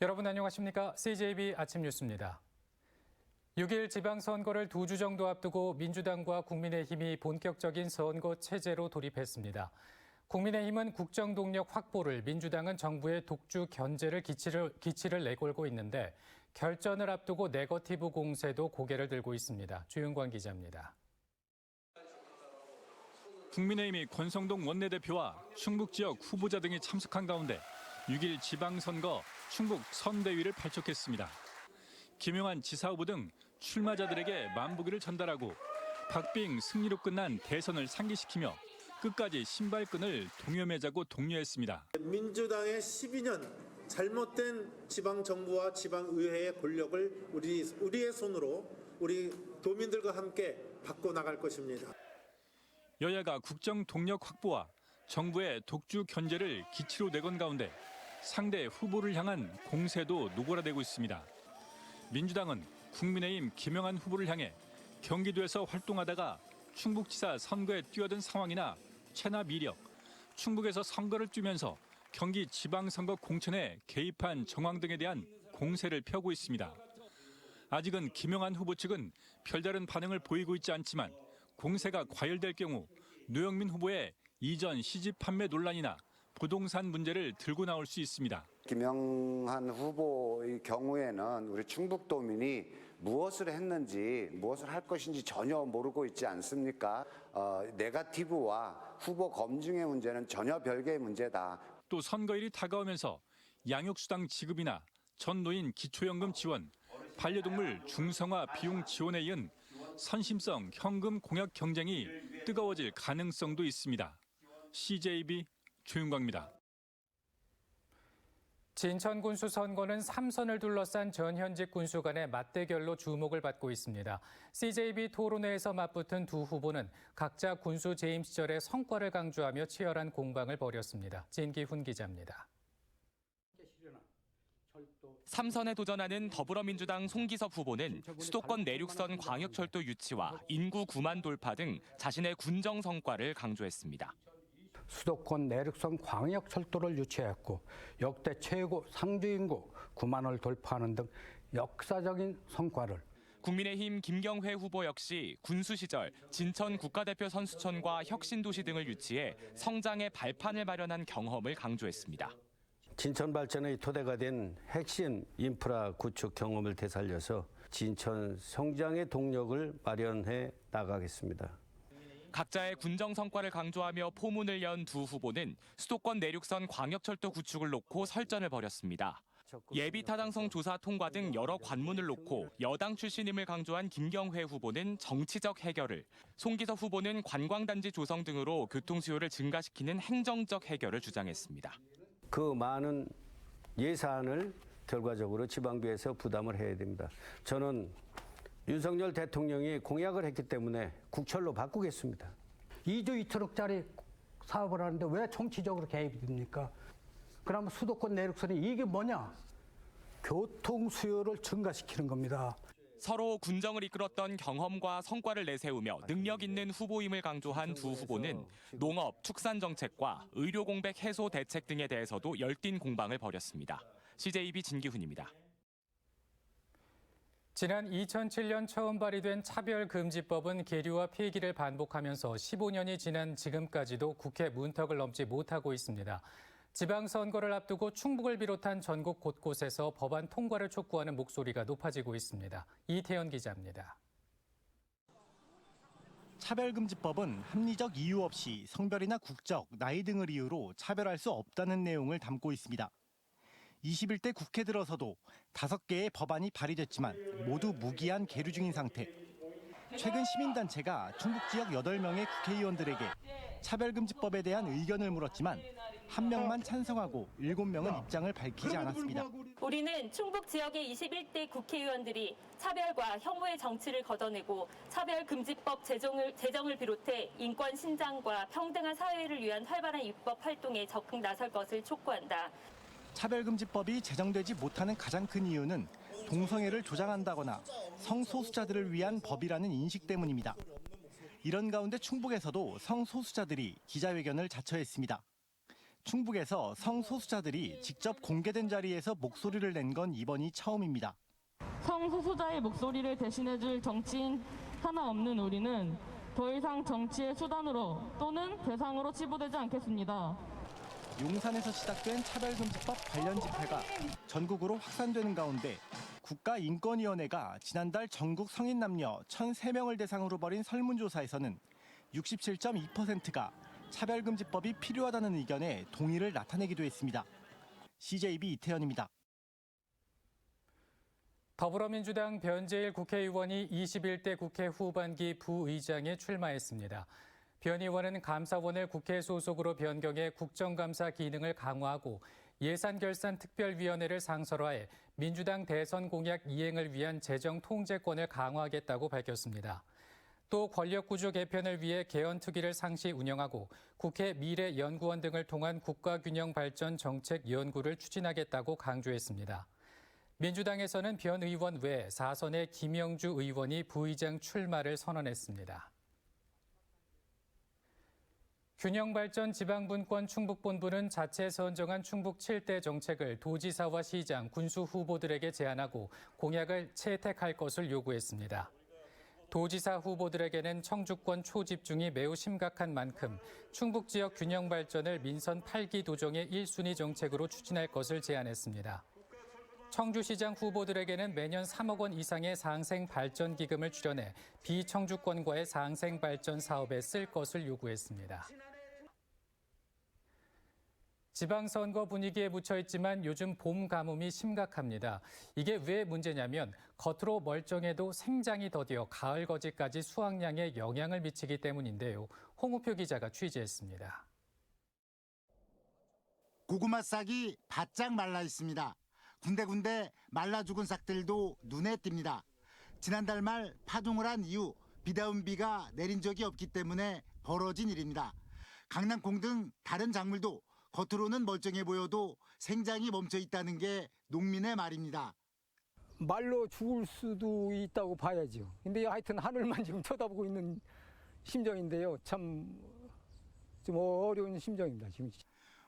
여러분 안녕하십니까? CJB 아침 뉴스입니다. 6일 지방선거를 2주 정도 앞두고 민주당과 국민의힘이 본격적인 선거 체제로 돌입했습니다. 국민의힘은 국정 동력 확보를, 민주당은 정부의 독주 견제를 기치를 내걸고 있는데 결전을 앞두고 네거티브 공세도 고개를 들고 있습니다. 주윤광 기자입니다. 국민의힘이 권성동 원내대표와 충북 지역 후보자 등이 참석한 가운데 6일 지방선거 충북 선대위를 발족했습니다. 김용한 지사 후보 등 출마자들에게 만부기를 전달하고 박빙 승리로 끝난 대선을 상기시키며 끝까지 신발끈을 동여매자고 독려했습니다. 민주당의 12년 잘못된 지방정부와 지방의회의 권력을 우리의 손으로 우리 도민들과 함께 바꿔나갈 것입니다. 여야가 국정 동력 확보와 정부의 독주 견제를 기치로 내건 가운데 상대 후보를 향한 공세도 노골화되고 있습니다. 민주당은 국민의힘 김영한 후보를 향해 경기도에서 활동하다가 충북지사 선거에 뛰어든 상황이나 체납 이력, 충북에서 선거를 뛰면서 경기 지방선거 공천에 개입한 정황 등에 대한 공세를 펴고 있습니다. 아직은 김영한 후보 측은 별다른 반응을 보이고 있지 않지만 공세가 과열될 경우 노영민 후보의 이전 시집 판매 논란이나 부동산 문제를 들고 나올 수 있습니다. 김영한 후보의 경우에는 우리 충북도민이 무엇을 했는지, 무엇을 할 것인지 전혀 모르고 있지 않습니까? 네거티브와 후보 검증의 문제는 전혀 별개의 문제다. 또 선거일이 다가오면서 양육수당 지급이나 전 노인 기초연금 지원, 반려동물 중성화 비용 지원에 이은 선심성 현금 공약 경쟁이 뜨거워질 가능성도 있습니다. CJB 주윤광입니다. 진천 군수 선거는 3선을 둘러싼 전현직 군수 간의 맞대결로 주목을 받고 있습니다. CJB 토론회에서 맞붙은 두 후보는 각자 군수 재임 시절의 성과를 강조하며 치열한 공방을 벌였습니다. 진기훈 기자입니다. 3선에 도전하는 더불어민주당 송기섭 후보는 수도권 내륙선 광역철도 유치와 인구 9만 돌파 등 자신의 군정 성과를 강조했습니다. 수도권 내륙선 광역철도를 유치했고 역대 최고 상주인구 9만을 돌파하는 등 역사적인 성과를. 국민의힘 김경회 후보 역시 군수 시절 진천 국가대표 선수촌과 혁신도시 등을 유치해 성장의 발판을 마련한 경험을 강조했습니다. 진천 발전의 토대가 된 핵심 인프라 구축 경험을 되살려서 진천 성장의 동력을 마련해 나가겠습니다. 각자의 군정 성과를 강조하며 포문을 연 두 후보는 수도권 내륙선 광역철도 구축을 놓고 설전을 벌였습니다. 예비 타당성 조사 통과 등 여러 관문을 놓고 여당 출신임을 강조한 김경회 후보는 정치적 해결을, 송기섭 후보는 관광단지 조성 등으로 교통 수요를 증가시키는 행정적 해결을 주장했습니다. 그 많은 예산을 결과적으로 지방비에서 부담을 해야 됩니다. 저는 윤석열 대통령이 공약을 했기 때문에 국철로 바꾸겠습니다. 2조 2천억짜리 사업을 하는데 왜 정치적으로 개입이 됩니까? 그러면 수도권 내륙선이 이게 뭐냐? 교통 수요를 증가시키는 겁니다. 서로 군정을 이끌었던 경험과 성과를 내세우며 능력 있는 후보임을 강조한 두 후보는 농업, 축산 정책과 의료 공백 해소 대책 등에 대해서도 열띤 공방을 벌였습니다. CJB 진기훈입니다. 지난 2007년 처음 발의된 차별금지법은 계류와 폐기를 반복하면서 15년이 지난 지금까지도 국회 문턱을 넘지 못하고 있습니다. 지방선거를 앞두고 충북을 비롯한 전국 곳곳에서 법안 통과를 촉구하는 목소리가 높아지고 있습니다. 이태현 기자입니다. 차별금지법은 합리적 이유 없이 성별이나 국적, 나이 등을 이유로 차별할 수 없다는 내용을 담고 있습니다. 21대 국회 들어서도 5개의 법안이 발의됐지만 모두 무기한 계류 중인 상태. 최근 시민단체가 충북 지역 8명의 국회의원들에게 차별금지법에 대한 의견을 물었지만 1명만 찬성하고 7명은 입장을 밝히지 않았습니다. 우리는 충북 지역의 21대 국회의원들이 차별과 혐오의 정치를 걷어내고 차별금지법 제정을 비롯해 인권 신장과 평등한 사회를 위한 활발한 입법 활동에 적극 나설 것을 촉구한다. 차별금지법이 제정되지 못하는 가장 큰 이유는 동성애를 조장한다거나 성소수자들을 위한 법이라는 인식 때문입니다. 이런 가운데 충북에서도 성소수자들이 기자회견을 자처했습니다. 충북에서 성소수자들이 직접 공개된 자리에서 목소리를 낸 건 이번이 처음입니다. 성소수자의 목소리를 대신해줄 정치인 하나 없는 우리는 더 이상 정치의 수단으로 또는 대상으로 치부되지 않겠습니다. 용산에서 시작된 차별금지법 관련 집회가 전국으로 확산되는 가운데 국가인권위원회가 지난달 전국 성인 남녀 1,003명을 대상으로 벌인 설문조사에서는 67.2%가 차별금지법이 필요하다는 의견에 동의를 나타내기도 했습니다. CJB 이태현입니다. 더불어민주당 변재일 국회의원이 21대 국회 후반기 부의장에 출마했습니다. 변 의원은 감사원을 국회 소속으로 변경해 국정감사 기능을 강화하고 예산결산특별위원회를 상설화해 민주당 대선 공약 이행을 위한 재정 통제권을 강화하겠다고 밝혔습니다. 또 권력구조 개편을 위해 개헌특위를 상시 운영하고 국회 미래연구원 등을 통한 국가균형발전 정책 연구를 추진하겠다고 강조했습니다. 민주당에서는 변 의원 외 4선의 김영주 의원이 부의장 출마를 선언했습니다. 균형발전 지방분권 충북본부는 자체 선정한 충북 7대 정책을 도지사와 시장, 군수 후보들에게 제안하고 공약을 채택할 것을 요구했습니다. 도지사 후보들에게는 청주권 초집중이 매우 심각한 만큼 충북 지역 균형 발전을 민선 8기 도정의 1순위 정책으로 추진할 것을 제안했습니다. 청주시장 후보들에게는 매년 3억 원 이상의 상생발전기금을 출연해 비청주권과의 상생발전 사업에 쓸 것을 요구했습니다. 지방선거 분위기에 묻혀있지만 요즘 봄 가뭄이 심각합니다. 이게 왜 문제냐면 겉으로 멀쩡해도 생장이 더디어 가을 거지까지 수확량에 영향을 미치기 때문인데요. 홍우표 기자가 취재했습니다. 고구마 싹이 바짝 말라 있습니다. 군데군데 말라 죽은 싹들도 눈에 띕니다. 지난달 말 파종을 한 이후 비다운 비가 내린 적이 없기 때문에 벌어진 일입니다. 강낭콩 등 다른 작물도 겉으로는 멀쩡해 보여도 생장이 멈춰 있다는 게 농민의 말입니다. 말로 죽을 수도 있다고 봐야죠. 근데 하여튼 하늘만 지금 쳐다보고 있는 심정인데요. 참 좀 어려운 심정입니다. 지금.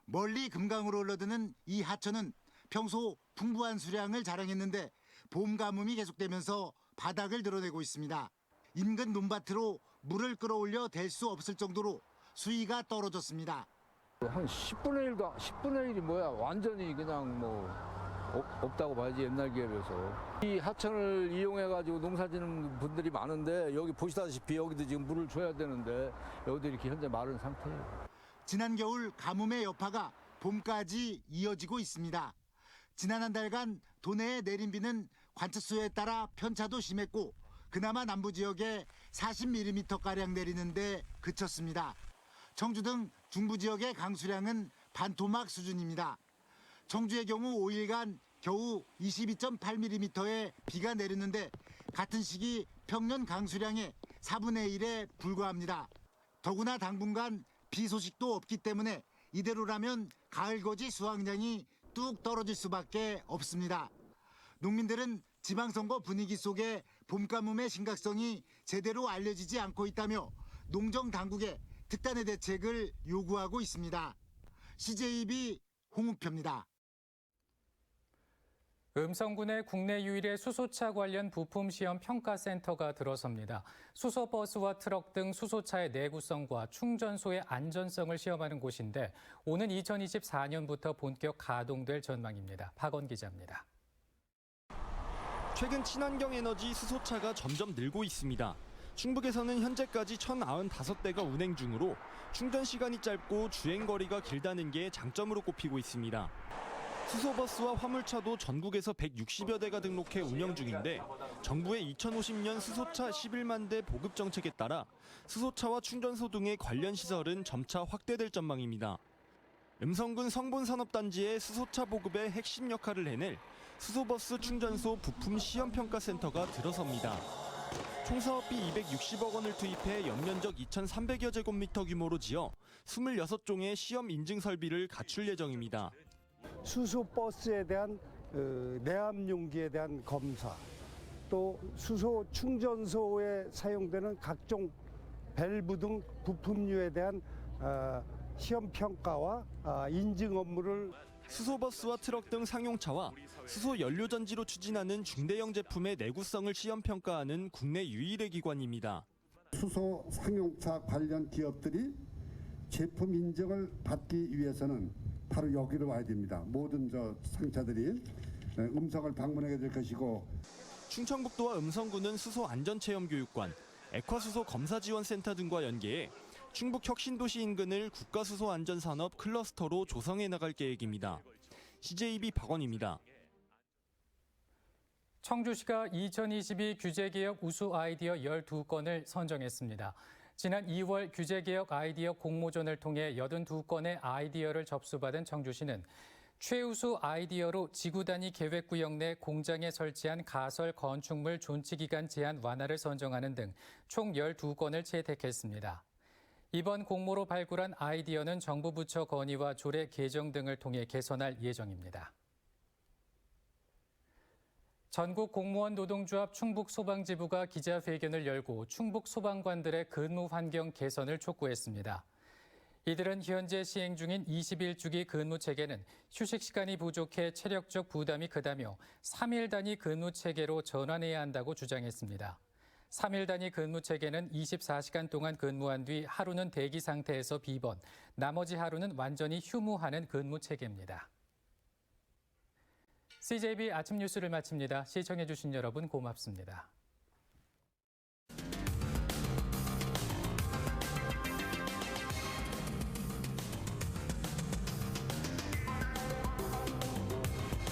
멀리 금강으로 흘러드는 이 하천은 평소 풍부한 수량을 자랑했는데 봄 가뭄이 계속되면서 바닥을 드러내고 있습니다. 인근 논밭으로 물을 끌어올려 댈 수 없을 정도로 수위가 떨어졌습니다. 한 10분의 1도 10분의 1이 뭐야? 완전히 그냥 뭐 없다고 봐야지 옛날 기회에서. 이 하천을 이용해 가지고 농사짓는 분들이 많은데 여기 보시다시피 여기도 지금 물을 줘야 되는데 여기도 이렇게 현재 마른 상태예요. 지난 겨울 가뭄의 여파가 봄까지 이어지고 있습니다. 지난 한 달간 도내에 내린 비는 관측소에 따라 편차도 심했고 그나마 남부 지역에 40mm가량 내리는데 그쳤습니다. 청주 등 중부 지역의 강수량은 반토막 수준입니다. 청주의 경우 5일간 겨우 22.8mm의 비가 내렸는데 같은 시기 평년 강수량의 4분의 1에 불과합니다. 더구나 당분간 비 소식도 없기 때문에 이대로라면 가을거지 수확량이 뚝 떨어질 수밖에 없습니다. 농민들은 지방선거 분위기 속에 봄가뭄의 심각성이 제대로 알려지지 않고 있다며 농정당국에 특단의 대책을 요구하고 있습니다. CJB 홍우표입니다. 음성군에 국내 유일의 수소차 관련 부품 시험 평가센터가 들어섭니다. 수소버스와 트럭 등 수소차의 내구성과 충전소의 안전성을 시험하는 곳인데 오는 2024년부터 본격 가동될 전망입니다. 박원 기자입니다. 최근 친환경 에너지 수소차가 점점 늘고 있습니다. 충북에서는 현재까지 1,095대가 운행 중으로 충전 시간이 짧고 주행 거리가 길다는 게 장점으로 꼽히고 있습니다. 수소버스와 화물차도 전국에서 160여 대가 등록해 운영 중인데 정부의 2050년 수소차 11만 대 보급 정책에 따라 수소차와 충전소 등의 관련 시설은 점차 확대될 전망입니다. 음성군 성본산업단지의 수소차 보급의 핵심 역할을 해낼 수소버스 충전소 부품 시험평가센터가 들어섭니다. 총 사업비 260억 원을 투입해 연면적 2,300여 제곱미터 규모로 지어 26종의 시험 인증 설비를 갖출 예정입니다. 수소버스에 대한 내압용기에 대한 검사, 또 수소 충전소에 사용되는 각종 밸브 등 부품류에 대한 시험 평가와 인증 업무를 수소버스와 트럭 등 상용차와 수소 연료 전지로 추진하는 중대형 제품의 내구성을 시험 평가하는 국내 유일의 기관입니다. 수소 상용차 관련 기업들이 제품 인증을 받기 위해서는 바로 여기로 와야 됩니다. 모든 상차들이 음성을 방문하게 될 것이고, 충청북도와 음성군은 수소 안전체험교육관, 액화수소 검사지원센터 등과 연계해 충북 혁신도시 인근을 국가수소안전산업 클러스터로 조성해 나갈 계획입니다. CJB 박원입니다. 청주시가 2022 규제개혁 우수 아이디어 12건을 선정했습니다. 지난 2월 규제개혁 아이디어 공모전을 통해 82건의 아이디어를 접수받은 청주시는 최우수 아이디어로 지구 단위 계획구역 내 공장에 설치한 가설 건축물 존치기간 제한 완화를 선정하는 등 총 12건을 채택했습니다. 이번 공모로 발굴한 아이디어는 정부 부처 건의와 조례 개정 등을 통해 개선할 예정입니다. 전국 공무원 노동조합 충북소방지부가 기자회견을 열고 충북 소방관들의 근무 환경 개선을 촉구했습니다. 이들은 현재 시행 중인 21주기 근무 체계는 휴식 시간이 부족해 체력적 부담이 크다며 3일 단위 근무 체계로 전환해야 한다고 주장했습니다. 3일 단위 근무 체계는 24시간 동안 근무한 뒤 하루는 대기 상태에서 비번, 나머지 하루는 완전히 휴무하는 근무 체계입니다. CJB 아침 뉴스를 마칩니다. 시청해주신 여러분 고맙습니다.